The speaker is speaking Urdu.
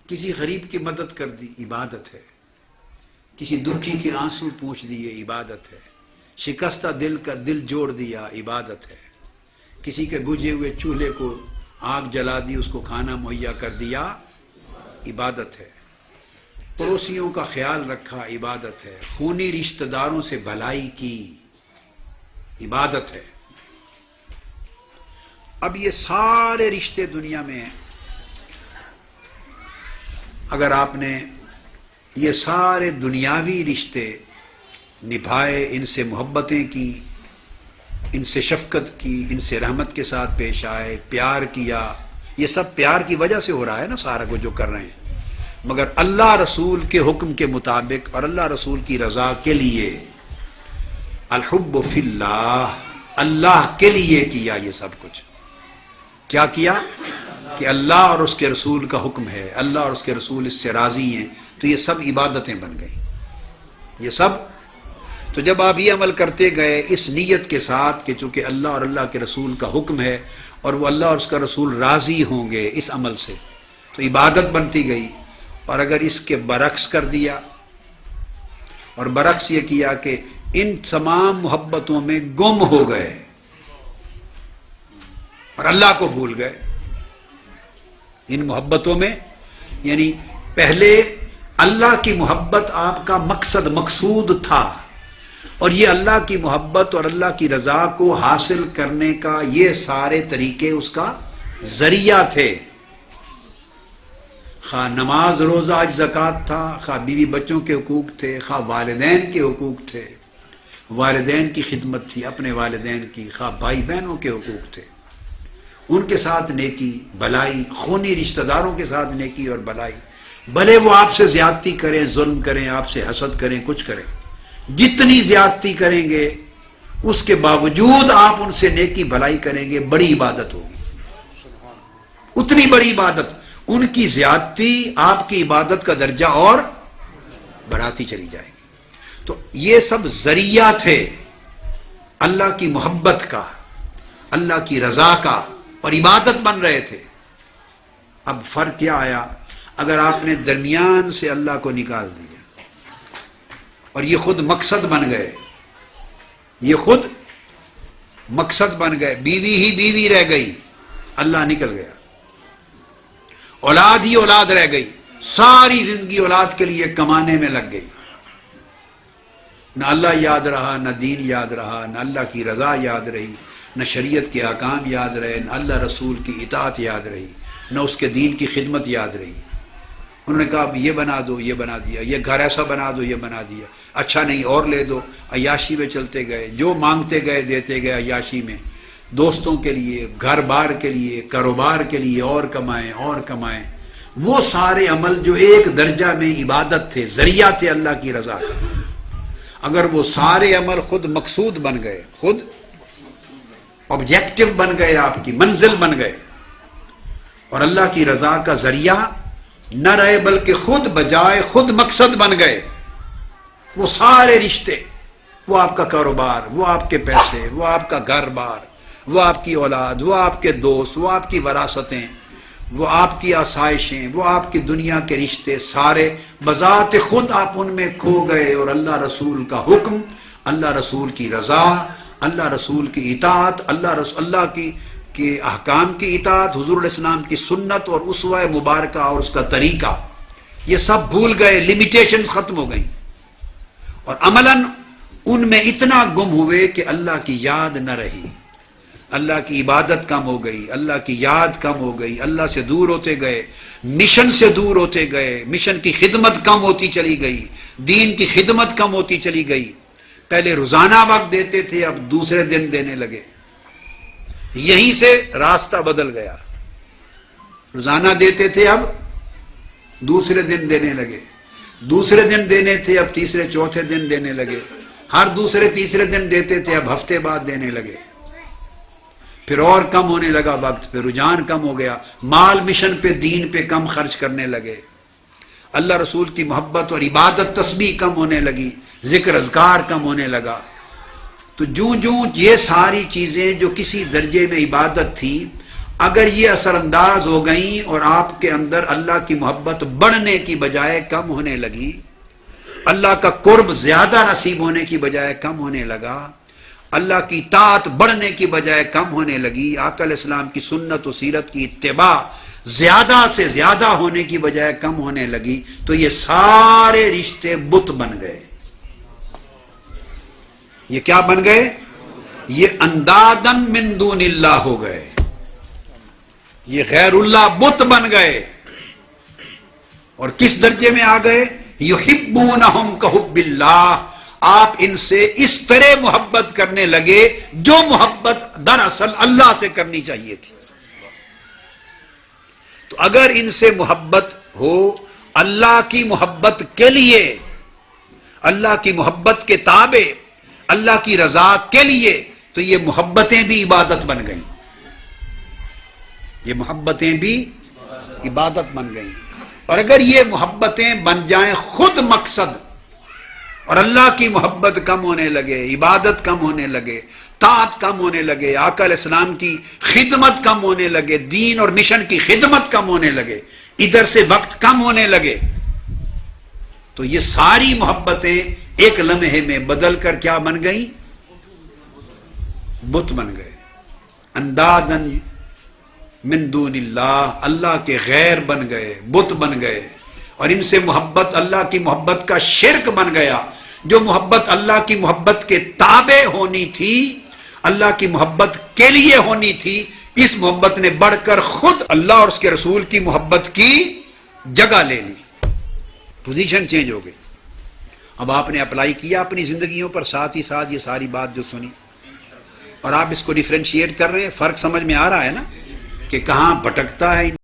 کسی غریب کی مدد کر دی، عبادت ہے. کسی دکھی کے آنسو پوچھ دیے، عبادت ہے. شکستہ دل کا دل جوڑ دیا، عبادت ہے. کسی کے بجھے ہوئے چولہے کو آگ جلا دی، اس کو کھانا مہیا کر دیا، عبادت ہے. پڑوسیوں کا خیال رکھا، عبادت ہے. خونی رشتہ داروں سے بھلائی کی، عبادت ہے. اب یہ سارے رشتے دنیا میں ہیں. اگر آپ نے یہ سارے دنیاوی رشتے نبھائے، ان سے محبتیں کی، ان سے شفقت کی، ان سے رحمت کے ساتھ پیش آئے، پیار کیا، یہ سب پیار کی وجہ سے ہو رہا ہے نا سارا کچھ جو کر رہے ہیں. مگر اللہ رسول کے حکم کے مطابق اور اللہ رسول کی رضا کے لیے، الحب فی اللہ، اللہ کے لیے کیا یہ سب کچھ. کیا کیا؟ کہ اللہ اور اس کے رسول کا حکم ہے، اللہ اور اس کے رسول اس سے راضی ہیں، تو یہ سب عبادتیں بن گئیں. یہ سب تو جب آپ یہ عمل کرتے گئے اس نیت کے ساتھ کہ چونکہ اللہ اور اللہ کے رسول کا حکم ہے اور وہ اللہ اور اس کا رسول راضی ہوں گے اس عمل سے، تو عبادت بنتی گئی. اور اگر اس کے برعکس کر دیا اور برعکس یہ کیا کہ ان تمام محبتوں میں گم ہو گئے اور اللہ کو بھول گئے، ان محبتوں میں، یعنی پہلے اللہ کی محبت آپ کا مقصد مقصود تھا، اور یہ اللہ کی محبت اور اللہ کی رضا کو حاصل کرنے کا یہ سارے طریقے اس کا ذریعہ تھے. خواہ نماز روزہ حج زکوٰۃ تھا، خواہ بیوی بچوں کے حقوق تھے، خواہ والدین کے حقوق تھے، والدین کی خدمت تھی اپنے والدین کی، خواہ بھائی بہنوں کے حقوق تھے، ان کے ساتھ نیکی بھلائی، خونی رشتہ داروں کے ساتھ نیکی اور بھلائی، بھلے وہ آپ سے زیادتی کریں، ظلم کریں، آپ سے حسد کریں، کچھ کریں، جتنی زیادتی کریں گے اس کے باوجود آپ ان سے نیکی بھلائی کریں گے، بڑی عبادت ہوگی، اتنی بڑی عبادت. ان کی زیادتی آپ کی عبادت کا درجہ اور بڑھاتی چلی جائے گی. تو یہ سب ذریعہ تھے اللہ کی محبت کا، اللہ کی رضا کا، اور عبادت بن رہے تھے. اب فرق کیا آیا؟ اگر آپ نے درمیان سے اللہ کو نکال دیا اور یہ خود مقصد بن گئے، یہ خود مقصد بن گئے، بیوی ہی بیوی رہ گئی، اللہ نکل گیا، اولاد ہی اولاد رہ گئی، ساری زندگی اولاد کے لیے کمانے میں لگ گئی، نہ اللہ یاد رہا، نہ دین یاد رہا، نہ اللہ کی رضا یاد رہی، نہ شریعت کے احکام یاد رہے، نہ اللہ رسول کی اطاعت یاد رہی، نہ اس کے دین کی خدمت یاد رہی. انہوں نے کہا یہ بنا دو، یہ بنا دیا، یہ گھر ایسا بنا دو، یہ بنا دیا، اچھا نہیں اور لے دو، عیاشی میں چلتے گئے، جو مانگتے گئے دیتے گئے عیاشی میں، دوستوں کے لیے، گھر بار کے لیے، کاروبار کے لیے، اور کمائیں اور کمائیں. وہ سارے عمل جو ایک درجہ میں عبادت تھے، ذریعہ تھے اللہ کی رضا کا، اگر وہ سارے عمل خود مقصود بن گئے، خود آبجیکٹو بن گئے، آپ کی منزل بن گئے، اور اللہ کی رضا کا ذریعہ نہ رہے بلکہ خود بجائے خود مقصد بن گئے، وہ سارے رشتے، وہ آپ کا کاروبار، وہ آپ کے پیسے، وہ آپ کا گھر بار، وہ آپ کی اولاد، وہ آپ کے دوست، وہ آپ کی وراثتیں، وہ آپ کی آسائشیں، وہ آپ کی دنیا کے رشتے، سارے بذات خود آپ ان میں کھو گئے، اور اللہ رسول کا حکم، اللہ رسول کی رضا، اللہ رسول کی اطاعت، اللہ کی احکام کی اطاعت، حضور علیہ السلام کی سنت اور اسوہ مبارکہ اور اس کا طریقہ، یہ سب بھول گئے، لیمیٹیشنز ختم ہو گئیں، اور عملاً ان میں اتنا گم ہوئے کہ اللہ کی یاد نہ رہی، اللہ کی عبادت کم ہو گئی، اللہ کی یاد کم ہو گئی، اللہ سے دور ہوتے گئے، مشن سے دور ہوتے گئے، مشن کی خدمت کم ہوتی چلی گئی، دین کی خدمت کم ہوتی چلی گئی. پہلے روزانہ وقت دیتے تھے، اب دوسرے دن دینے لگے، یہیں سے راستہ بدل گیا. روزانہ دیتے تھے، اب دوسرے دن دینے لگے، دوسرے دن دینے تھے، اب تیسرے چوتھے دن دینے لگے، ہر دوسرے تیسرے دن دیتے تھے، اب ہفتے بعد دینے لگے، پھر اور کم ہونے لگا وقت، پھر رجحان کم ہو گیا، مال مشن پہ دین پہ کم خرچ کرنے لگے، اللہ رسول کی محبت اور عبادت تسبیح کم ہونے لگی، ذکر اذکار کم ہونے لگا. تو جوں جوں یہ ساری چیزیں جو کسی درجے میں عبادت تھی اگر یہ اثر انداز ہو گئیں اور آپ کے اندر اللہ کی محبت بڑھنے کی بجائے کم ہونے لگی، اللہ کا قرب زیادہ نصیب ہونے کی بجائے کم ہونے لگا، اللہ کی طاعت بڑھنے کی بجائے کم ہونے لگی، آقا علیہ السلام کی سنت و سیرت کی اتباع زیادہ سے زیادہ ہونے کی بجائے کم ہونے لگی، تو یہ سارے رشتے بت بن گئے۔ یہ کیا بن گئے؟ یہ اندادن من دون اللہ ہو گئے، یہ غیر اللہ بت بن گئے۔ اور کس درجے میں آ گئے؟ یحبونہم کحب اللہ، آپ ان سے اس طرح محبت کرنے لگے جو محبت دراصل اللہ سے کرنی چاہیے تھی۔ تو اگر ان سے محبت ہو اللہ کی محبت کے لیے، اللہ کی محبت کے تابع، اللہ کی رضا کے لیے، تو یہ محبتیں بھی عبادت بن گئیں، یہ محبتیں بھی عبادت بن گئیں۔ اور اگر یہ محبتیں بن جائیں خود مقصد، اور اللہ کی محبت کم ہونے لگے، عبادت کم ہونے لگے، طاعت کم ہونے لگے، آقا علیہ السلام کی خدمت کم ہونے لگے، دین اور مشن کی خدمت کم ہونے لگے، ادھر سے وقت کم ہونے لگے، تو یہ ساری محبتیں ایک لمحے میں بدل کر کیا بن گئیں؟ بت بن گئے، اندادن من دون اللہ، اللہ کے غیر بن گئے، بت بن گئے۔ اور ان سے محبت اللہ کی محبت کا شرک بن گیا۔ جو محبت اللہ کی محبت کے تابع ہونی تھی، اللہ کی محبت کے لیے ہونی تھی، اس محبت نے بڑھ کر خود اللہ اور اس کے رسول کی محبت کی جگہ لے لی، پوزیشن چینج ہو گئی۔ اب آپ نے اپلائی کیا اپنی زندگیوں پر، ساتھ ہی ساتھ یہ ساری بات جو سنی، اور آپ اس کو ڈیفرینشیٹ کر رہے ہیں، فرق سمجھ میں آ رہا ہے نا کہ کہاں بھٹکتا ہے